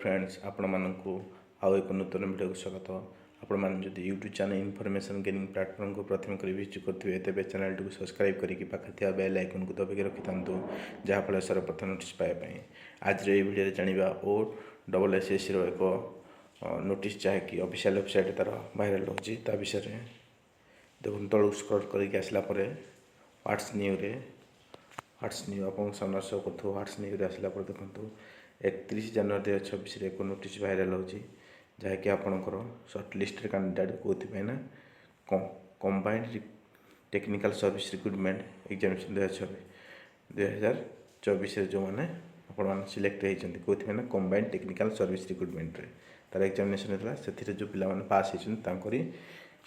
Friends आपण मानकु आउ एक नूतन वीडियो को स्वागत। आपण मान जदि YouTube channel information gaining platform को प्रथम कर विजिट करथिबे तेबे चैनल को सब्सक्राइब करके पाखे थिया बेल आइकन को दबाई रखि थांतु जहाँ फल सर्वप्रथम नोटिस पाए पई। आज रे वीडियो रे जानिबा ओ डबल एसएससी रो एक नोटिस चाहे कि ऑफिशियल वेबसाइट तार वायरल होची ता विषय रे देखुन तळु स्क्रॉल करके आसला परे व्हाट्स न्यू आपन सामने शो करथु व्हाट्स न्यू रे आसला पर देखंतु 31 जनवरी 2026 रे एक नोटिस वायरल होची जहा कि आपनकर शॉर्ट लिस्ट रे कैंडिडेट कोथि पे ना combined technical service recruitment examination 2024 रे जो माने आपण मान सिलेक्ट हेचंती कोथि पे ना कंबाइंड टेक्निकल सर्विस रिक्रूटमेंट रे तार एग्जामिनेशन हेतला सेथिरे जो पिला माने पास हेचंती तांकरी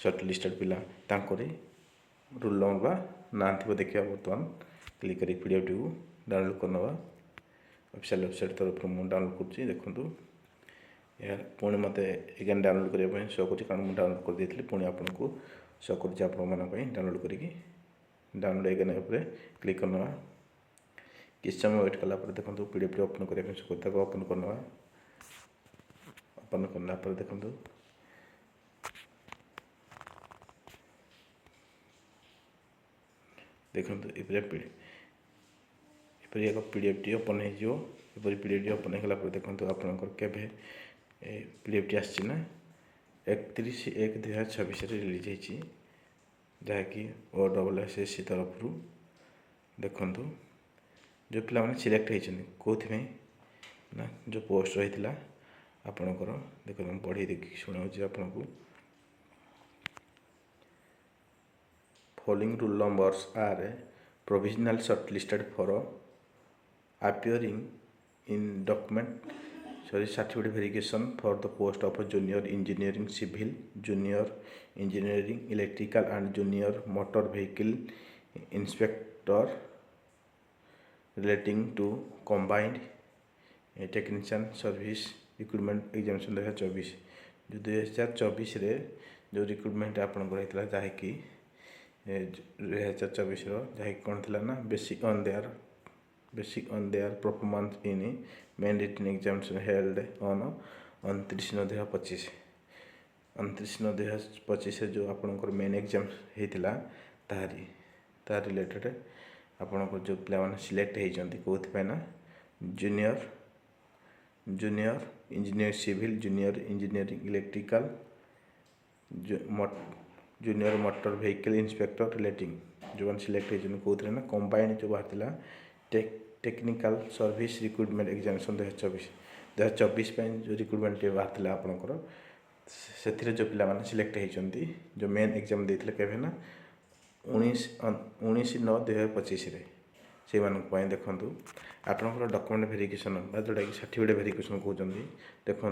शॉर्ट लिस्टेड पिला तांकरी रूल नंबर ना थिबो देखिया बर्तमान क्लिक करी पीडीएफ टी डाउनलोड करनवा ऑफिशियल वेबसाइट तरफ मुझे डाउनलोड कर देखूँ यार पुणी मत एगेन डाउनलोड करने शो कर कारण मुझे डाउनलोड कर देती पुणी आपको शो कर डाउनलोड करके डाउनलोड एगेन क्लिक करना किस समय वेट कला देखो पीडीएफ ओपन करने शो कर ओपन करना ओपन करना देखो देखो ये एक पीडीएफ टी ओपन हो पीडीएफ टी ओपन होगा देखो आपंकर केवे पीडीएफ टी आसना 31/1/2026 रिलीज होती जहाँकि ओ डबल एसएससी तरफ देखु जो पिला माने सिलेक्ट होती कौन ना जो पोस्ट रही है आपणकर देखो पढ़ी देखिए शुणाऊँ आपको following roll numbers are provisional shortlisted for appearing in document certificate verification for the post of junior engineering civil, junior engineering electrical and junior motor vehicle inspector relating to combined technician service recruitment examination 2024 जो 2024 रे जो recruitment आपन होता जहाँकि 2024 जहाँकि कौन थी ना basic on their performance in main written examination held on 29/2025 29/2025 जो आपनकर मेन एग्जाम होता तार रिलेटेड आपनकर जो पिला माने सिलेक्ट होती कौन ना junior engineer civil junior engineering electrical junior motor vehicle inspector relating जो मैंने सिलेक्ट होती कौन ना कंबाइंड जो बाहर टेक्निकल सर्विस रिक्रूटमेंट एग्जामिनेशन 2024 जो रिक्रूटमेंट बाहर आपंकर से जो पिला माने सिलेक्ट होती जो मेन एग्जाम देते केवे ना 19/9/2025 से देखूँ आपंकर डॉक्यूमेंट वेरिफिकेशन जोटा कि सर्टिफिकेट वेरिफिकेशन कहते देखूँ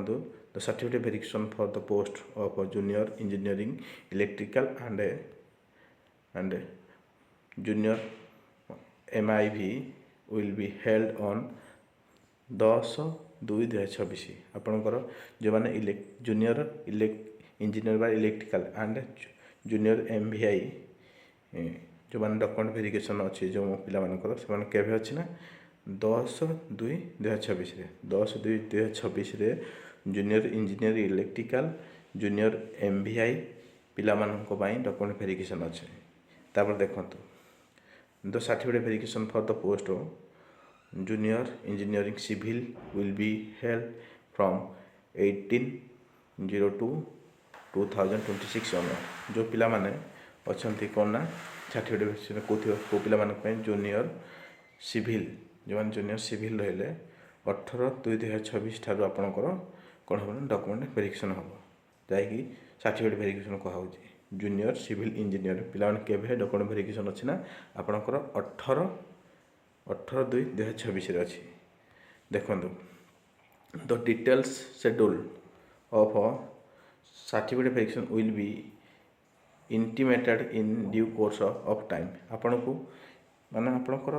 the certificate verification for the post of junior engineering electrical and junior MIV will be held on 10/2/2026 आपंकर जो मैंने जूनियर इंजीनियर बा इलेक्ट्रिकल एंड जूनियर MVI जो मैंने डॉक्यूमेंट वेरिफिकेशन अच्छी जो पिला मानकर से केवे अच्छी ना 10/2/2026 10/2/2026 junior engineer electrical junior MVI पिला डॉक्यूमेंट वेरिफिकेशन अच्छे तापर देखो The certificate verification for the post of junior engineering civil will be held from 18/02/2026 onward जो पिला माने अच्छी कौन ना सर्टिफिकेट वेरिफिकेशन कौ पिला जूनियर सिविल जो मैंने जूनियर सिविल रहिले 18/2/2026 ठार आपंकर कौन हम डॉक्यूमेंट वेरिफिकेशन हम जहाँकि सर्टिफिकेट वेरिफिकेशन कहुँ जूनियर सिविल इंजीनियर पिला केवे डॉक्यूमेंट वेरिफिकेशन अच्छी ना आपंकर 18/2/2026 अच्छी देखो the details schedule of certificate verification will be intimated in due course of time आपन को माने आपनकर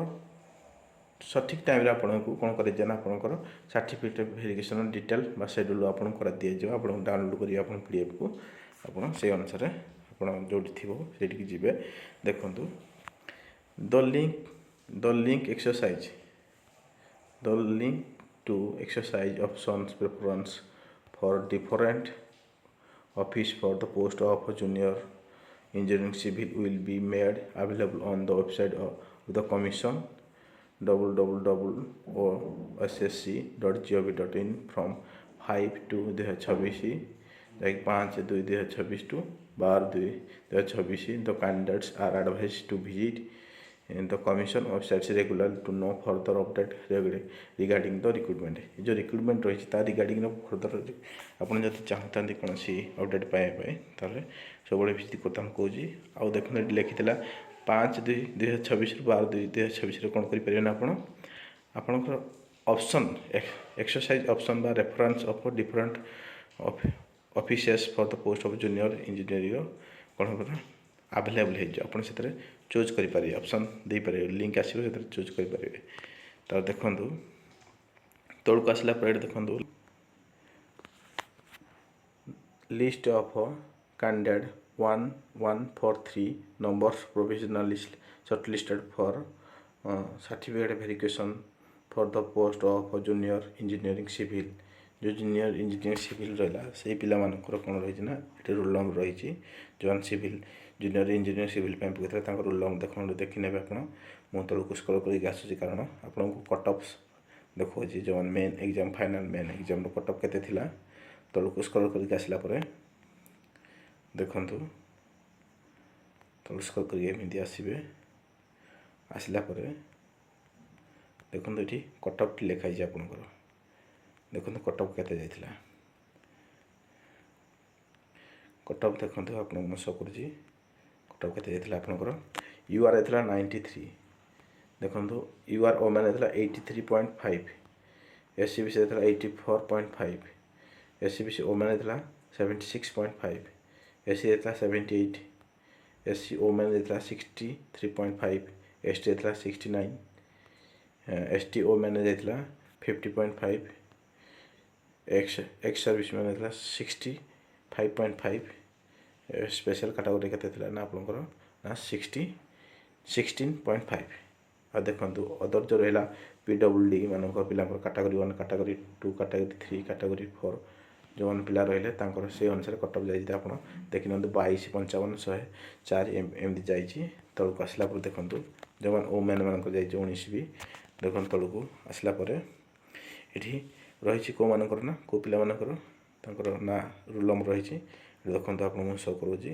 सठिक टाइम आपन को कौन कर आपनकर सर्टिफिकेट वेरिफिकेशन डिटेल बा शेड्यूल आपन कर दिए आप डाउनलोड करिए आप पीडीएफ को आप से अनुसार आप जो थी जी देखूँ the link exercise the link to exercise options preference for different office for the post of junior engineering civil will be made available on the website of the commission www.ossc.gov.in from 5/2/2026 like 5/2/2026 to 12/2/2026. The candidates are advised to visit the commission website regularly to know further update regarding the recruitment. जो recruitment रही है regarding further आपड़ जब चाहते कौन update पाइबा ताले सब भिजिट करता कौन आउ देखते लिखी 5/2/2026 12/2/2026 कौन करें ना आपणकर ऑप्शन एक्सरसाइज ऑप्शन बा reference of different offices for the post of junior engineer कौन हम आवेलेबल हो से चूज करें ऑप्शन दे पारे लिंक आसो चूज करें तो देखु तौक आसला देखु list of candidate 1143 numbers provisionally shortlisted for certificate verification for the post of junior engineering civil जो जूनियर इंजीनियरिंग सिविल रहा से पिला कौन रही ना ये रोल नंबर रही जो सिविल जूनियर इंजीनियर सिविल पकड़ते रोल नंबर देखने आप तौक स्क्रॉल करके आसूँ कारण आपको कट ऑफ देखो जो main exam final main exam cut off केते थिला तौक स्क्रॉल करके आसला देखु तौक स्क्रॉल करके आसबे आसला देखो ये कट ऑफ लिखाई आपंकर देखो कट ऑफ केते जाइथिला कट ऑफ देखो आप शो कर कट ऑफ केते जाइथिला आपंकर यूआर आइथिला 93 देखो यूआर ओमेन आइथिला 83.5 एससीबीसी आइथिला 84.5 एससीबीसी ओमेन आइथिला 76.5 एससी आइथिला 78 एससी ओमेन आइथिला 63.5 एसटी आइथिला 69 एसटी ओमेन आइथिला 50.5 एक्स सर्विस मैन आइथिला 65.5 स्पेशल कैटेगरी केते ना आपंकर ना 16.5 आ देखो अदर जो रहा पीडब्ल्यूडी मान पिला कैटेगरी 1 कैटेगरी 2 कैटेगरी 3 कैटेगरी 4 जो मैंने पिला रही से अनुसार कट ऑफ जाइए आप देखी 22 55 104 एमती जाइए तौक आसला देखो जो मैंने ओमेन मान जाइए 19 भी देखो तौक आसला ये रही कौ मानकर ना कौ पिला मानकर ना रोल नंबर रही देखो आपको शो करुँगी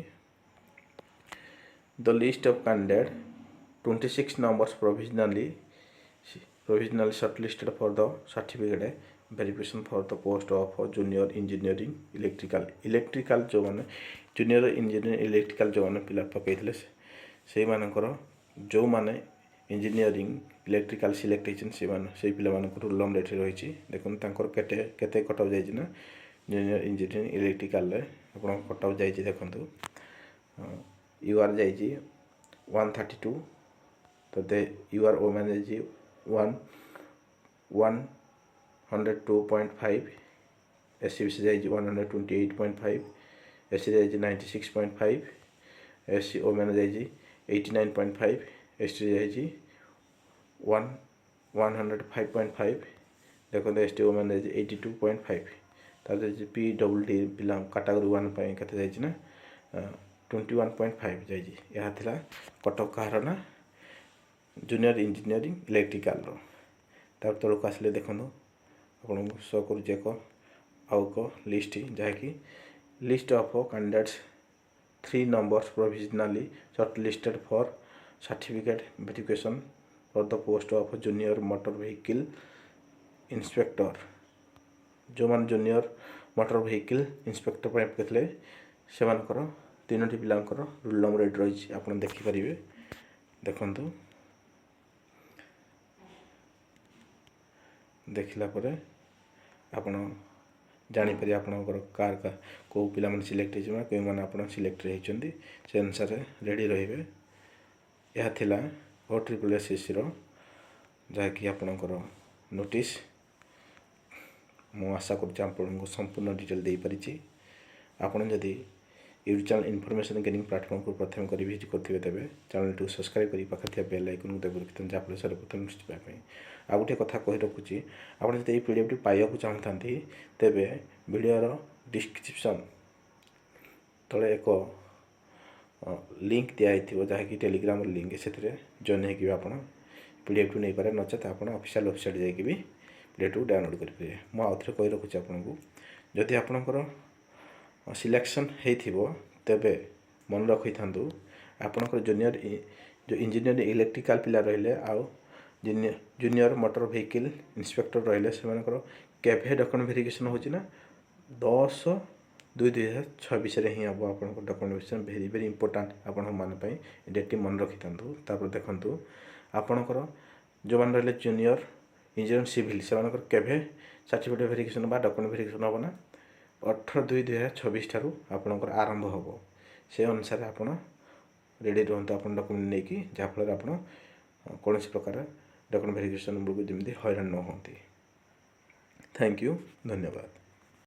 the list of candidate 26 numbers provisionally shortlisted for the certificate verification for the post of junior engineering electrical जो मैंने junior engineering electrical जो मैंने पिला पकईले से मानकर जो मैंने इंजीनियरिंग इलेक्ट्रिकल सिलेक्ट से पिला रोल नंबर ये रही देखो केते कट ऑफ जाइए जूनियर इंजीनियरिंग इलेक्ट्रिकल आप कट ऑफ जाइए देखो यूआर जाइए 132 तो दे यूआर ओमेन जी 102.5 एससीबीसी जाइए 128.5 एससी जाइए 96.5 एससी ओमेन जाइए 89.5 एसटी जाइए 105.5 देखो एसटी ओमेन जाइए 82.5 तार पीडब्ल्यूडी पिला कैटेगरी 1 केते जाइए ना 21.5 जाइए यह थिला कट ऑफ कहार ना जूनियर इंजीनियरिंग इलेक्ट्रिकल तार तौक आसिले देखो आपको शो कर लिस्ट जहाँकि list of candidates 3 numbers provisionally shortlisted for certificate verification for the post of junior motor vehicle inspector जो मान जूनियर मोटर वेहिकल इंस्पेक्टर पकड़ते से तीनो पिला रोल नंबर ये रही आप देखिपारे देखु देखला आपण जानीपर आपणकर कार का कौ पिला सिलेक्ट हो कौ मैंने आप सिलेक्ट होती से अनुसार रेडी रे यह थिला OSSC जहाँकि आपणकर नोटिस मु आशा कर संपूर्ण डिटेल दे पारी आपड़ जदि YouTube channel information gaining platform को प्रथम कर विजिट करते तेज चैनल टी सब्सक्राइब कर पाखे बेल आइकन को दबी रखिए जहाँफल सर्वप्रथम जावाई आ गोटे कथा कही रखुच्छी आप जो पीडीएफ टी पाइबा चाहूँ तेरे वीडियोर डिस्क्रिप्शन तले एक लिंक दिखाई जहाँकि टेलीग्राम लिंक से जॉइन होगी आप पीडीएफ टू नहीं पारे नचेत आप ऑफिशियल वेबसाइट जाकि भी पीडीएफ टू डाउनलोड करेंगे मुझे आउ थे कही रखुच्छी आपको जदि आपणकर सिलेक्शन हो तेबे मन रखी था आपणकर जूनियर जो इंजीनियर इलेक्ट्रिकल पिला रहिले आउ जूनियर मोटर व्हीकल इंस्पेक्टर रहिले से केभे डॉक्यूमेंट वेरिफिकेशन होना 10/2/2026 ही हम आप document verification very very important आपण मानी डेट मन रखी था देखूँ आपणकर जो मैंने रही जूनियर इंजीनियर सिविल से केभे सर्टिफिकेट वेरिफिकेशन डॉक्यूमेंट वेरिफिकेशन हम ना 18/2/2026 ठारू आपणकर आरंभ हम से अनुसार आप रेडी रुहतु आप डॉक्यूमेंट नहीं कि जहाँफल आप कौन प्रकार डॉक्यूमेंट वेरिफिकेशन बेलू जमी हईराण न होती। थैंक यू, धन्यवाद।